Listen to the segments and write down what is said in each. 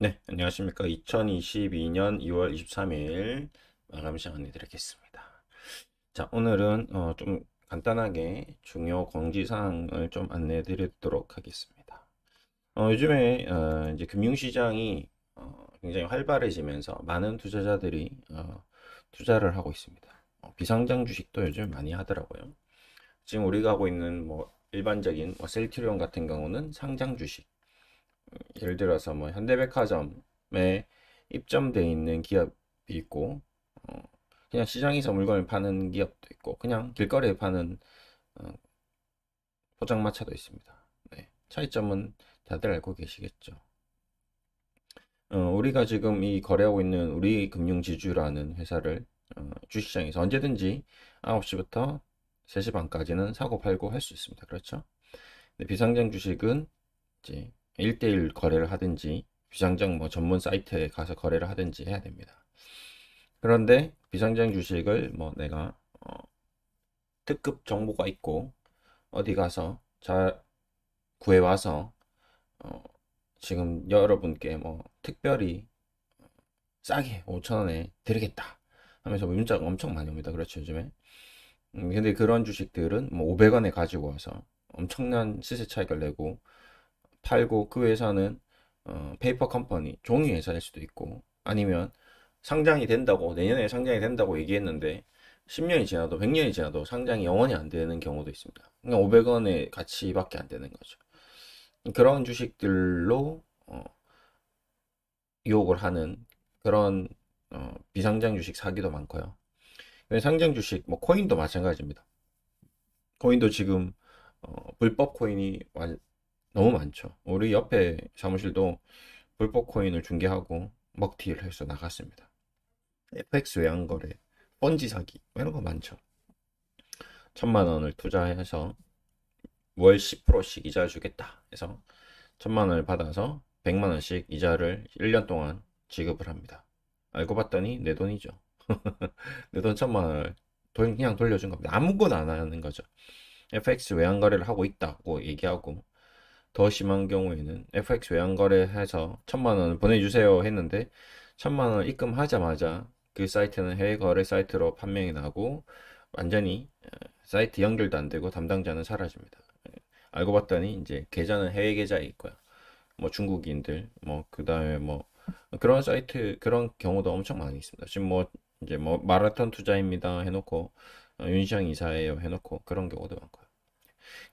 네, 안녕하십니까. 2022년 2월 23일 마감 시간을 드리겠습니다. 자, 오늘은 좀 간단하게 중요 공지사항을 좀 안내해 드리도록 하겠습니다. 요즘에 이제 금융시장이 굉장히 활발해지면서 많은 투자자들이 투자를 하고 있습니다. 비상장 주식도 요즘 많이 하더라고요. 지금 우리가 하고 있는 뭐 일반적인 뭐 셀트리온 같은 경우는 상장 주식, 예를 들어서 뭐 현대백화점에 입점돼 있는 기업이 있고, 어, 그냥 시장에서 물건을 파는 기업도 있고, 그냥 길거리에 파는 어, 포장마차도 있습니다. 네, 차이점은 다들 알고 계시겠죠. 우리가 지금 이 거래하고 있는 우리금융지주라는 회사를 주식시장에서 언제든지 9시부터 3시 반까지는 사고 팔고 할 수 있습니다. 그렇죠? 근데 비상장 주식은 이제 1대1 거래를 하든지 비상장 뭐 전문 사이트에 가서 거래를 하든지 해야 됩니다. 그런데 비상장 주식을 뭐 내가 특급 정보가 있고 어디 가서 잘 구해와서 어, 지금 여러분께 뭐 특별히 싸게 5천 원에 드리겠다 하면서 문자가 엄청 많이 옵니다. 그렇죠, 요즘에. 근데 그런 주식들은 뭐 500원에 가지고 와서 엄청난 시세 차익을 내고 팔고, 그 회사는 페이퍼 컴퍼니 종이 회사일 수도 있고, 아니면 상장이 된다고, 내년에 상장이 된다고 얘기했는데 10년이 지나도 100년이 지나도 상장이 영원히 안 되는 경우도 있습니다. 그냥 500원의 가치밖에 안 되는 거죠. 그런 주식들로 유혹을 하는 그런 비상장 주식 사기도 많고요. 상장 주식 뭐 코인도 마찬가지입니다. 코인도 지금 불법 코인이 너무 많죠. 우리 옆에 사무실도 불법 코인을 중개하고 먹튀를 해서 나갔습니다. FX 외환거래, 번지 사기, 뭐 이런 거 많죠. 1,000만 원을 투자해서 월 10%씩 이자 주겠다 해서 1,000만 원을 받아서 100만 원씩 이자를 1년 동안 지급을 합니다. 알고 봤더니 내 돈이죠. 내 돈 1,000만 원을 그냥 돌려준 겁니다. 아무것도 안 하는 거죠. FX 외환거래를 하고 있다고 얘기하고, 더 심한 경우에는 FX 외환거래해서 1,000만 원을 보내주세요 했는데 1,000만 원을 입금하자마자 그 사이트는 해외 거래 사이트로 판명이 나고 완전히 사이트 연결도 안 되고 담당자는 사라집니다. 알고 봤더니 이제 계좌는 해외 계좌에 있고요. 뭐 중국인들, 뭐 그다음에 뭐 그런 사이트, 그런 경우도 엄청 많이 있습니다. 지금 뭐 이제 뭐 마라톤 투자입니다 해놓고 윤시장 이사예요 해놓고 그런 경우도 많고요.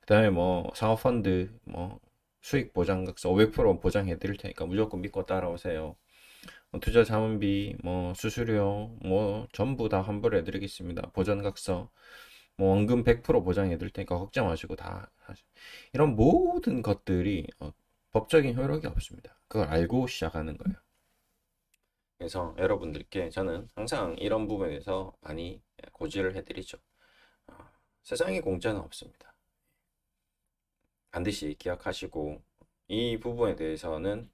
그다음에 뭐 사모펀드 뭐 수익 보장각서 500% 보장해 드릴 테니까 무조건 믿고 따라오세요. 투자 자문비 뭐 수수료 뭐 전부 다 환불해 드리겠습니다. 보전각서 뭐 원금 100% 보장해 드릴 테니까 걱정 마시고 다 이런 모든 것들이 법적인 효력이 없습니다. 그걸 알고 시작하는 거예요. 그래서 여러분들께 저는 항상 이런 부분에 대해서 많이 고지를 해드리죠. 어, 세상에 공짜는 없습니다. 반드시 기억하시고, 이 부분에 대해서는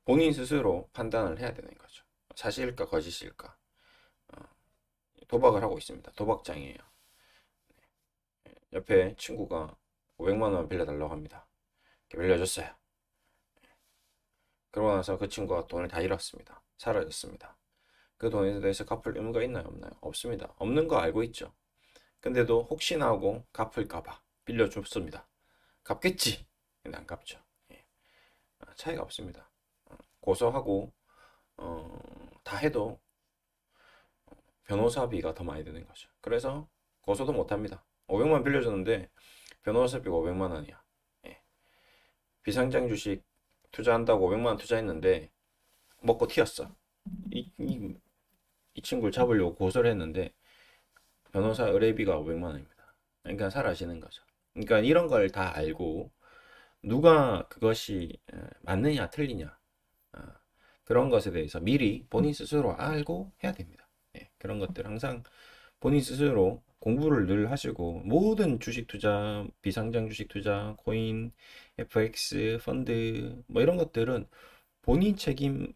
본인 스스로 판단을 해야 되는 거죠. 사실일까 거짓일까. 어, 도박을 하고 있습니다. 도박장이에요. 옆에 친구가 500만 원 빌려달라고 합니다. 빌려줬어요. 그러고 나서 그 친구가 돈을 다 잃었습니다. 사라졌습니다. 그 돈에 대해서 갚을 의무가 있나요? 없나요? 없습니다. 없는 거 알고 있죠. 근데도 혹시나 하고 갚을까봐 빌려줬습니다. 갚겠지. 근데 안 갚죠. 예. 차이가 없습니다. 고소하고 다 해도 변호사비가 더 많이 드는 거죠. 그래서 고소도 못 합니다. 500만 빌려줬는데 변호사비가 500만 원이야. 예. 비상장 주식 투자한다고 500만 원 투자했는데 먹고 튀었어. 이 친구를 잡으려고 고소를 했는데 변호사 의뢰비가 500만 원입니다. 그러니까 사라지는 거죠. 그러니까 이런 걸 다 알고 누가 그것이 맞느냐 틀리냐, 어, 그런 것에 대해서 미리 본인 스스로 알고 해야 됩니다. 예, 그런 것들 항상 본인 스스로 공부를 늘 하시고, 모든 주식 투자, 비상장 주식 투자, 코인, FX, 펀드 뭐 이런 것들은 본인 책임입니다.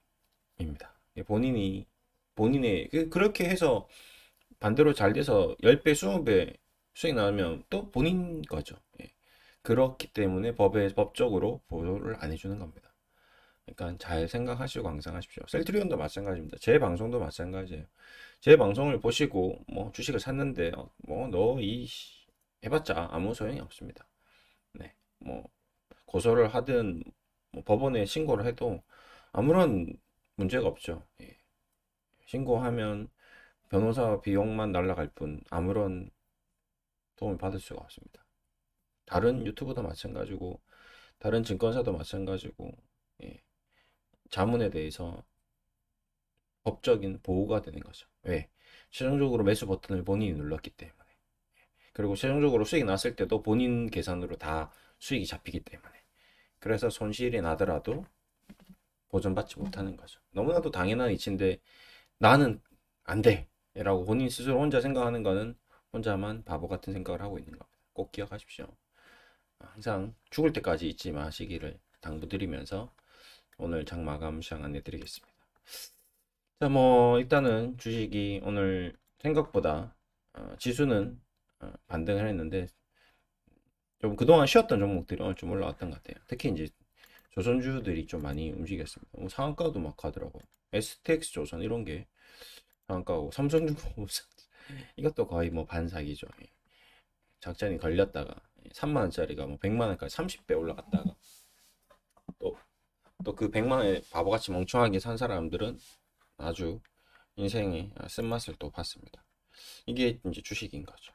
예, 본인의 그렇게 해서 반대로 잘 돼서 10배, 20배 수익 나오면 또 본인 거죠. 예. 그렇기 때문에 법적으로 보호를 안 해주는 겁니다. 그러니까 잘 생각하시고 항상하십시오. 셀트리온도 마찬가지입니다. 제 방송도 마찬가지예요. 제 방송을 보시고 뭐 주식을 샀는데 뭐 너 이 해봤자 아무 소용이 없습니다. 네, 뭐 고소를 하든 뭐 법원에 신고를 해도 아무런 문제가 없죠. 예. 신고하면 변호사 비용만 날라갈 뿐 아무런 도움을 받을 수가 없습니다. 다른 유튜브도 마찬가지고 다른 증권사도 마찬가지고 예. 자문에 대해서 법적인 보호가 되는 거죠. 왜? 최종적으로 매수 버튼을 본인이 눌렀기 때문에. 그리고 최종적으로 수익이 났을 때도 본인 계산으로 다 수익이 잡히기 때문에. 그래서 손실이 나더라도 보전받지 못하는 거죠. 너무나도 당연한 이치인데 나는 안 돼! 라고 본인 스스로 혼자 생각하는 거는 혼자만 바보 같은 생각을 하고 있는 겁니다. 꼭 기억하십시오. 항상 죽을 때까지 잊지 마시기를 당부드리면서 오늘 장 마감 시장 안내 드리겠습니다. 자, 뭐 일단은 주식이 오늘 생각보다 지수는 반등을 했는데 좀 그동안 쉬었던 종목들이 오늘 좀 올라왔던 것 같아요. 특히 이제 조선주들이 좀 많이 움직였습니다. 뭐 상한가도 막 하더라고요. STX 조선 이런 게 상한가고 삼성중공업 이것도 거의 뭐 반사기죠. 예. 작전이 걸렸다가 3만 원짜리가 뭐 100만 원까지 30배 올라갔다가 또 그 100만 원에 바보같이 멍청하게 산 사람들은 아주 인생의 쓴맛을 또 봤습니다. 이게 이제 주식인 거죠.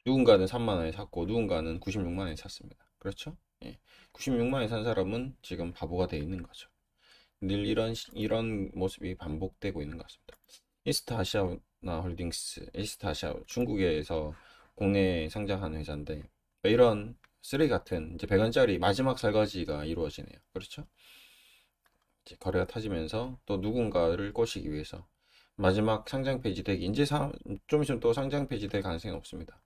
누군가는 3만 원에 샀고 누군가는 96만 원에 샀습니다. 그렇죠? 예. 96만 원에 산 사람은 지금 바보가 되어 있는 거죠. 늘 이런 모습이 반복되고 있는 것 같습니다. 이스타아시아나 홀딩스, 이스타아시아 중국에서 국내에 상장한 회사인데 이런 쓰레기 같은 이제 100원짜리 마지막 설거지가 이루어지네요. 그렇죠? 이제 거래가 터지면서 또 누군가를 꼬시기 위해서 마지막 상장 폐지되기 이제 좀 있으면 또 상장 폐지될 가능성이 높습니다.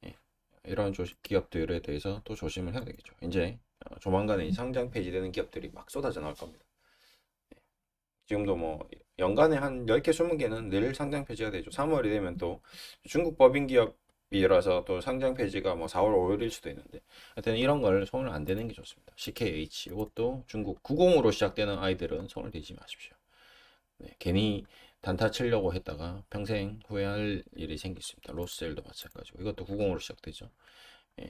예, 이런 기업들에 대해서 또 조심을 해야 되겠죠. 이제 조만간에 상장 폐지되는 기업들이 막 쏟아져 나올 겁니다. 지금도 뭐 연간에 한 10개, 20개는 늘 상장 폐지가 되죠. 3월이 되면 또 중국 법인 기업이라서 또 상장 폐지가 뭐 4월 5일일 수도 있는데 하여튼 이런 걸 손을 안 대는 게 좋습니다. CKH 이것도 중국 90으로 시작되는 아이들은 손을 대지 마십시오. 네, 괜히 단타 치려고 했다가 평생 후회할 일이 생길 수 있습니다. 로스셀도 마찬가지고 이것도 90으로 시작되죠. 예,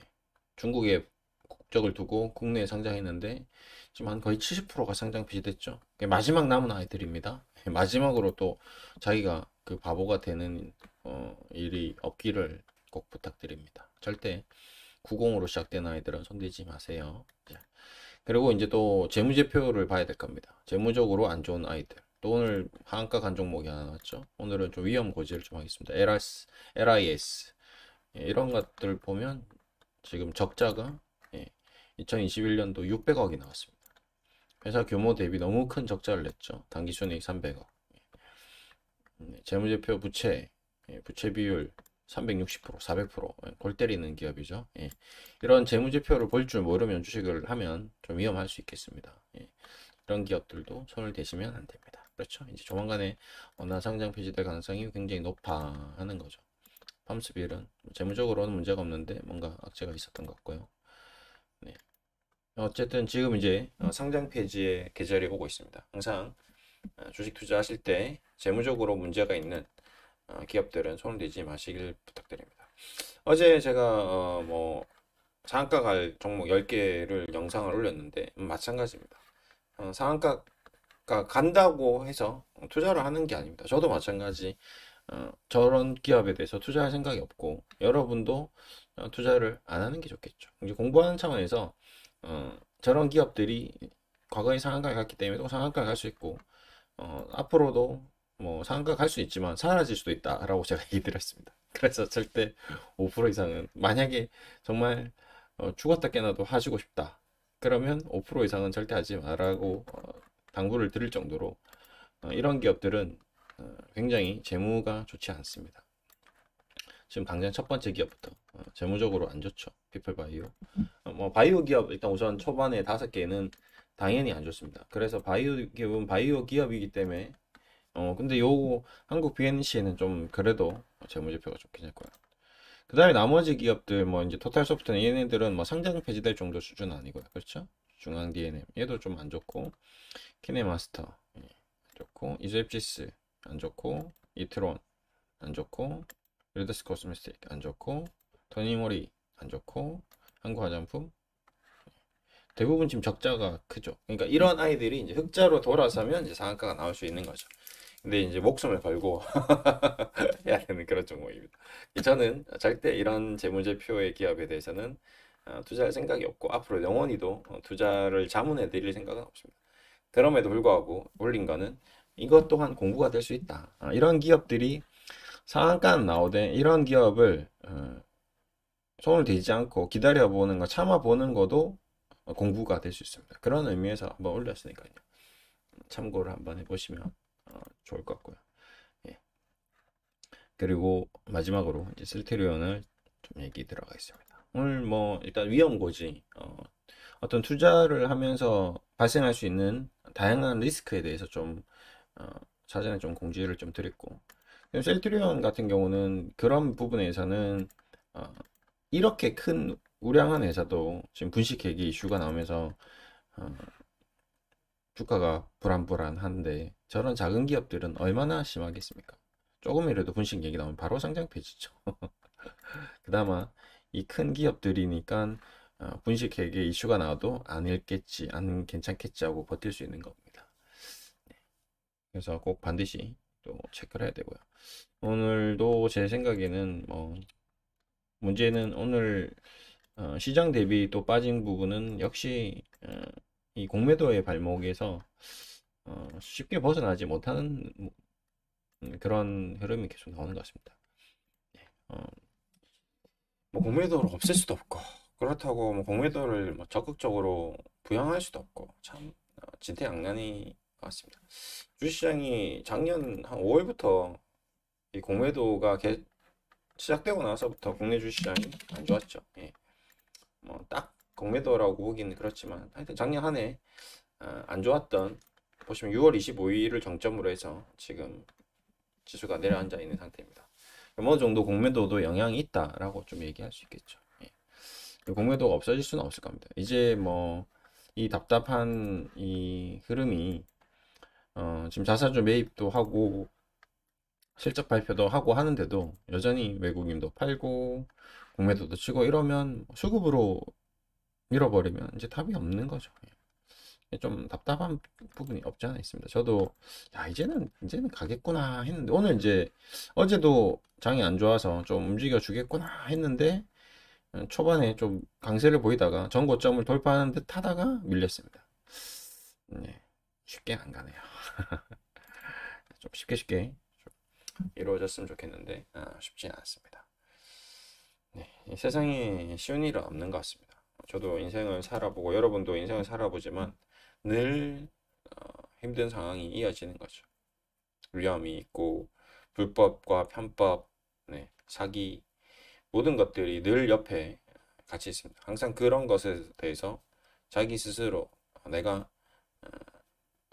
중국에 국적을 두고 국내에 상장했는데 지금 한 거의 70%가 상장 폐지됐죠. 마지막 남은 아이들입니다. 마지막으로 또 자기가 그 바보가 되는 일이 없기를 꼭 부탁드립니다. 절대 90으로 시작된 아이들은 손대지 마세요. 그리고 이제 또 재무제표를 봐야 될 겁니다. 재무적으로 안 좋은 아이들. 또 오늘 하한가 간 종목이 하나 나왔죠. 오늘은 좀 위험 고지를 좀 하겠습니다. LIS 이런 것들 보면 지금 적자가 2021년도 600억이 나왔습니다. 회사 규모 대비 너무 큰 적자를 냈죠. 당기순이익 300억. 재무제표 부채 비율 360%, 400%, 골 때리는 기업이죠. 이런 재무제표를 볼 줄 모르면 주식을 하면 좀 위험할 수 있겠습니다. 이런 기업들도 손을 대시면 안 됩니다. 그렇죠? 이제 조만간에 어느 상장 폐지될 가능성이 굉장히 높아 하는 거죠. 팜스빌은 재무적으로는 문제가 없는데 뭔가 악재가 있었던 것 같고요. 네. 어쨌든 지금 이제 상장 폐지의 계절이 오고 있습니다. 항상 주식 투자하실 때 재무적으로 문제가 있는 기업들은 손을 대지 마시길 부탁드립니다. 어제 제가 뭐 상한가 갈 종목 10개를 영상을 올렸는데 마찬가지입니다. 상한가가 간다고 해서 투자를 하는 게 아닙니다. 저도 마찬가지 저런 기업에 대해서 투자할 생각이 없고 여러분도 투자를 안 하는 게 좋겠죠. 이제 공부하는 차원에서 저런 기업들이 과거에 상한가에 갔기 때문에 또 상한가에 갈 수 있고 앞으로도 뭐 상한가 갈 수 있지만 사라질 수도 있다라고 제가 얘기 드렸습니다. 그래서 절대 5% 이상은 만약에 정말 죽었다 깨나도 하시고 싶다. 그러면 5% 이상은 절대 하지 말라고 당부를 드릴 정도로 이런 기업들은 굉장히 재무가 좋지 않습니다. 지금 당장 첫 번째 기업부터 재무적으로 안 좋죠. 피플바이오. 뭐 바이오 기업 일단 우선 초반에 5개는 당연히 안 좋습니다. 그래서 바이오 기업은 바이오 기업이기 때문에 근데 요 한국 BNC는 좀 그래도 재무제표가 좀 괜찮고요. 그 다음에 나머지 기업들 뭐 이제 토탈소프트나 얘네들은 뭐 상장 폐지될 정도 수준은 아니고요. 그렇죠? 중앙 DNM 얘도 좀 안 좋고, 키네마스터 안 좋고, 이소입지스 안 좋고, 이트론 안 좋고, 릴더스 코스메틱 안 좋고, 토니모리 안 좋고, 한국 화장품 대부분 지금 적자가 크죠. 그러니까 이런 아이들이 이제 흑자로 돌아서면 이제 상한가가 나올 수 있는 거죠. 근데 이제 목숨을 걸고 해야 되는 그런 종목입니다. 저는 절대 이런 재무제표의 기업에 대해서는 투자할 생각이 없고 앞으로 영원히도 투자를 자문해 드릴 생각은 없습니다. 그럼에도 불구하고 올린 거는 이것 또한 공부가 될 수 있다. 이런 기업들이 상한가는 나오되 이런 기업을 손을 대지 않고 기다려보는 거 참아보는 것도 공부가 될 수 있습니다. 그런 의미에서 한번 올렸으니까요. 참고를 한번 해보시면 좋을 것 같고요. 예. 그리고 마지막으로 이제 셀트리온을 좀 얘기 들어가겠습니다. 오늘 뭐 일단 위험고지 어떤 투자를 하면서 발생할 수 있는 다양한 리스크에 대해서 좀 사전에 좀 공지를 좀 드렸고, 셀트리온 같은 경우는 그런 부분에서는 이렇게 큰 우량한 회사도 지금 분식회계 이슈가 나오면서 주가가 불안불안한데 저런 작은 기업들은 얼마나 심하겠습니까? 조금이라도 분식 얘기 나오면 바로 상장 폐지죠. 그나마 이 큰 기업들이니까 분식 회계 이슈가 나와도 안 읽겠지, 안 괜찮겠지 하고 버틸 수 있는 겁니다. 그래서 꼭 반드시 또 체크를 해야 되고요. 오늘도 제 생각에는 뭐 문제는 오늘 시장 대비 또 빠진 부분은 역시 이 공매도의 발목에서 쉽게 벗어나지 못하는 그런 흐름이 계속 나오는 것 같습니다. 어, 뭐 공매도를 없앨 수도 없고 그렇다고 뭐 공매도를 뭐 적극적으로 부양할 수도 없고 참 진퇴양난이 같습니다. 주식시장이 작년 한 5월부터 이 공매도가 시작되고 나서부터 국내 주식시장이 안 좋았죠. 예. 뭐 딱 공매도라고 보기는 그렇지만 하여튼 작년 한 해 안 좋았던 보시면 6월 25일을 정점으로 해서 지금 지수가 내려앉아 있는 상태입니다. 어느 정도 공매도도 영향이 있다라고 좀 얘기할 수 있겠죠. 예. 공매도가 없어질 수는 없을 겁니다. 이제 뭐 이 답답한 이 흐름이 지금 자사주 매입도 하고 실적 발표도 하고 하는데도 여전히 외국인도 팔고 공매도도 치고 이러면 수급으로 밀어버리면 이제 답이 없는 거죠. 예. 좀 답답한 부분이 없지 않아 있습니다. 저도 야 이제는 가겠구나 했는데 오늘 이제 어제도 장이 안 좋아서 좀 움직여 주겠구나 했는데 초반에 좀 강세를 보이다가 전고점을 돌파하는 듯 하다가 밀렸습니다. 네, 쉽게 안 가네요. 좀 쉽게 이루어졌으면 좋겠는데 쉽지 않습니다. 네, 세상에 쉬운 일은 없는 것 같습니다. 저도 인생을 살아보고 여러분도 인생을 살아보지만 늘 힘든 상황이 이어지는 거죠. 위험이 있고 불법과 편법, 네, 사기 모든 것들이 늘 옆에 같이 있습니다. 항상 그런 것에 대해서 자기 스스로 내가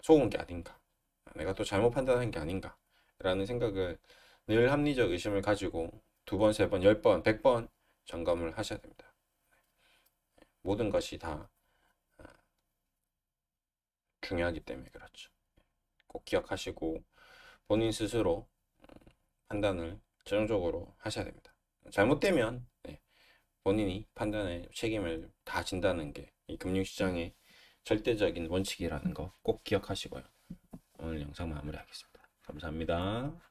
속은 게 아닌가, 내가 또 잘못 판단한 게 아닌가 라는 생각을 늘 합리적 의심을 가지고 2번, 3번, 10번, 100번 점검을 하셔야 됩니다. 모든 것이 다 중요하기 때문에 그렇죠. 꼭 기억하시고 본인 스스로 판단을 최종적으로 하셔야 됩니다. 잘못되면 본인이 판단에 책임을 다 진다는 게 이 금융시장의 절대적인 원칙이라는 거 꼭 기억하시고요. 오늘 영상 마무리하겠습니다. 감사합니다.